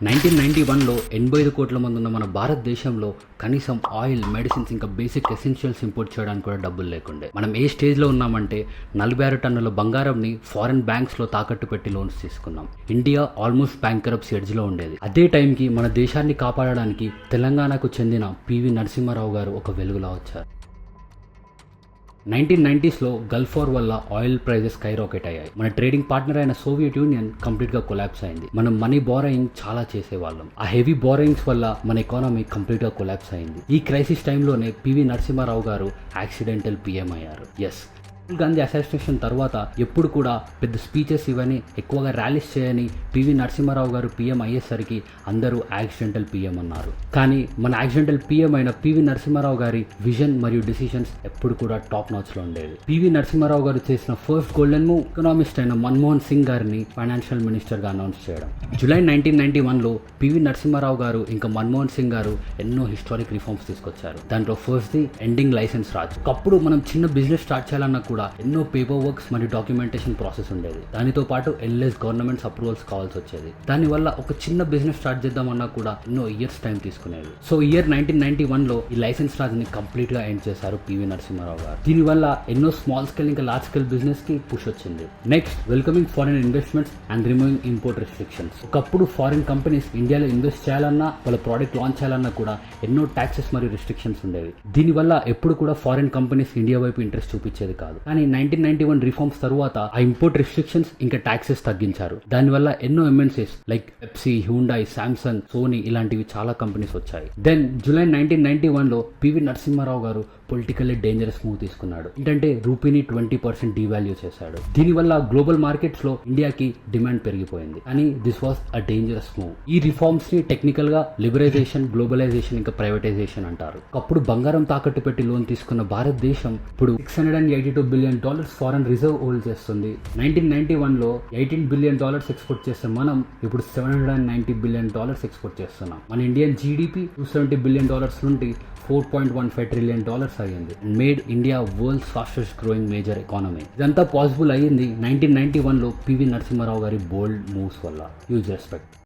1991లో 85 కోట్ల మంది ఉన్న మన భారతదేశంలో కనీసం ఆయిల్, మెడిసిన్స్ ఇంకా బేసిక్ ఎసెన్షియల్స్ ఇంపోర్ట్ చేయడానికి కూడా డబ్బులు లేకుండే. మనం ఏ స్టేజ్లో ఉన్నామంటే 46 టన్నుల బంగారంని ఫారెన్ బ్యాంక్స్లో తాకట్టు పెట్టి లోన్స్ తీసుకున్నాం. ఇండియా ఆల్మోస్ట్ బ్యాంకరప్సీ ఎడ్జ్లో ఉండేది. అదే టైంకి మన దేశాన్ని కాపాడడానికి తెలంగాణకు చెందిన పివి నరసింహారావు గారు ఒక వెలుగులా వచ్చారు. 1990స్లో గల్ఫ్ వార్ వల్ల ఆయిల్ ప్రైజెస్ స్కైరాకెట్ అయ్యాయి. మన ట్రేడింగ్ పార్ట్నర్ అయిన సోవియట్ యూనియన్ కంప్లీట్గా కొలాప్స్ అయింది. మనం మనీ బారోయింగ్ చాలా చేసేవాళ్ళం. ఆ హెవీ బారోయింగ్స్ వల్ల మన ఎకానమీ కంప్లీట్గా కొలాప్స్ అయింది. ఈ క్రైసిస్ టైంలోనే పివి నరసింహారావు గారు యాక్సిడెంటల్ పిఎం అయ్యారు. ఎస్, రాహుల్ గాంధీ అసోసియేషన్ తర్వాత ఎప్పుడు కూడా పెద్ద స్పీచెస్ ఇవని, ఎక్కువగా ర్యాలీస్ చేయని పివి నరసింహారావు గారు పిఎం అయ్యేసరికి అందరూ యాక్సిడెంటల్ పిఎం అన్నారు. కానీ మన యాక్సిడెంటల్ పిఎం అయిన పివి నరసింహారావు గారి విజన్ మరియు డిసిషన్స్ ఎప్పుడు కూడా టాప్ నాచ్లో ఉండేవి. పివి నరసింహారావు గారు చేసిన ఫస్ట్ గోల్డెన్ మూవ్ ఎకనామిస్ట్ అయిన మన్మోహన్ సింగ్ గారిని ఫైనాన్షియల్ మినిస్టర్గా అనౌన్స్ చేయడం. జూలై 1991లో పివి నరసింహారావు గారు ఇంకా మన్మోహన్ సింగ్ గారు ఎన్నో హిస్టారిక్ రిఫార్మ్స్ తీసుకొచ్చారు. దాంట్లో ఫస్ట్ది ఎండింగ్ లైసెన్స్ రాజ్. ఒకప్పుడు మనం చిన్న బిజినెస్ స్టార్ట్ చేయాలన్నా కూడా ఎన్నో పేపర్ వర్క్స్ మరియు డాక్యుమెంటేషన్ ప్రాసెస్ ఉండేది. దానితో పాటు ఎల్ఎస్ గవర్నమెంట్స్ అప్రూవల్స్ కావాల్సి వచ్చేది. దానివల్ల ఒక చిన్న బిజినెస్ స్టార్ట్ చేద్దామన్నా కూడా ఎన్నో ఇయర్స్ టైం తీసుకునేది. సో ఇయర్ 1991లో ఈ లైసెన్స్ రాజ్ని కంప్లీట్ గా ఎండ్ చేశారు పివి నరసింహారావు గారు. దీనివల్ల ఎన్నో స్మాల్ స్కేల్ ఇంకా లార్జ్ స్కేల్ బిజినెస్ కి పుష్ వచ్చింది. Next, welcoming foreign investments and removing import restrictions. ఒకప్పుడు ఫారిన్ కంపెనీస్ ఇండియాలో ఇన్వెస్ట్ చేయాలన్నా, వాళ్ళ ప్రోడక్ట్ లాంచ్ చేయాలన్నా కూడా ఎన్నో ట్యాక్సెస్ మరియు రిస్ట్రిక్షన్స్ ఉండేవి. దీనివల్ల ఎప్పుడు కూడా ఫారిన్ కంపెనీస్ ఇండియా వైపు ఇంట్రెస్ట్ చూపించేది కాదు. కానీ 1991 రిఫార్మ్స్ తర్వాత ఆ ఇంపోర్ట్ రిస్ట్రిక్షన్స్ ఇంకా ట్యాక్సెస్ తగ్గించారు. దానివల్ల ఎన్నో MNCs like Pepsi, Hyundai, Samsung, Sony ఇలాంటివి చాలా కంపెనీస్ వచ్చాయి. దెన్ జూలై 1991లో పివి నరసింహారావు గారు పొలిటికల్లీ డేంజరస్ మూవ్ తీసుకున్నాడు. ఏంటంటే రూపీని 20% డివాల్యూ చేశాడు. దీనివల్ల గ్లోబల్ మార్కెట్స్ లో ఇండియాకి డిమాండ్ పెరిగిపోయింది. కానీ this was a dangerous move. ఈ రిఫార్మ్స్ ని టెక్నికల్ గా లిబరైజేషన్, గ్లోబలైజేషన్ ఇంకా ప్రైవేటైజేషన్ అంటారు. ఒకప్పుడు బంగారం తాకట్టు పెట్టి లోన్ తీసుకున్న భారతదేశం ఇప్పుడు $682 బిలియన్ ఫారెన్ రిజర్వ్ హోల్డ్ చేస్తుంది. 1991లో $18 బిలియన్ ఎక్స్పోర్ట్ చేస్తే మనం ఇప్పుడు $790 బిలియన్ ఎక్స్పోర్ట్ చేస్తున్నాం. మన ఇండియన్ జీడిపి $270 బిలియన్ నుండి $4.15 ట్రిలియన్ అయ్యింది. Made India world's fastest growing major economy. ఇదంతా పాసిబుల్ అయ్యింది 1991లో పివి నరసింహారావు గారి బోల్డ్ మూవ్స్ వల్ల. Huge respect.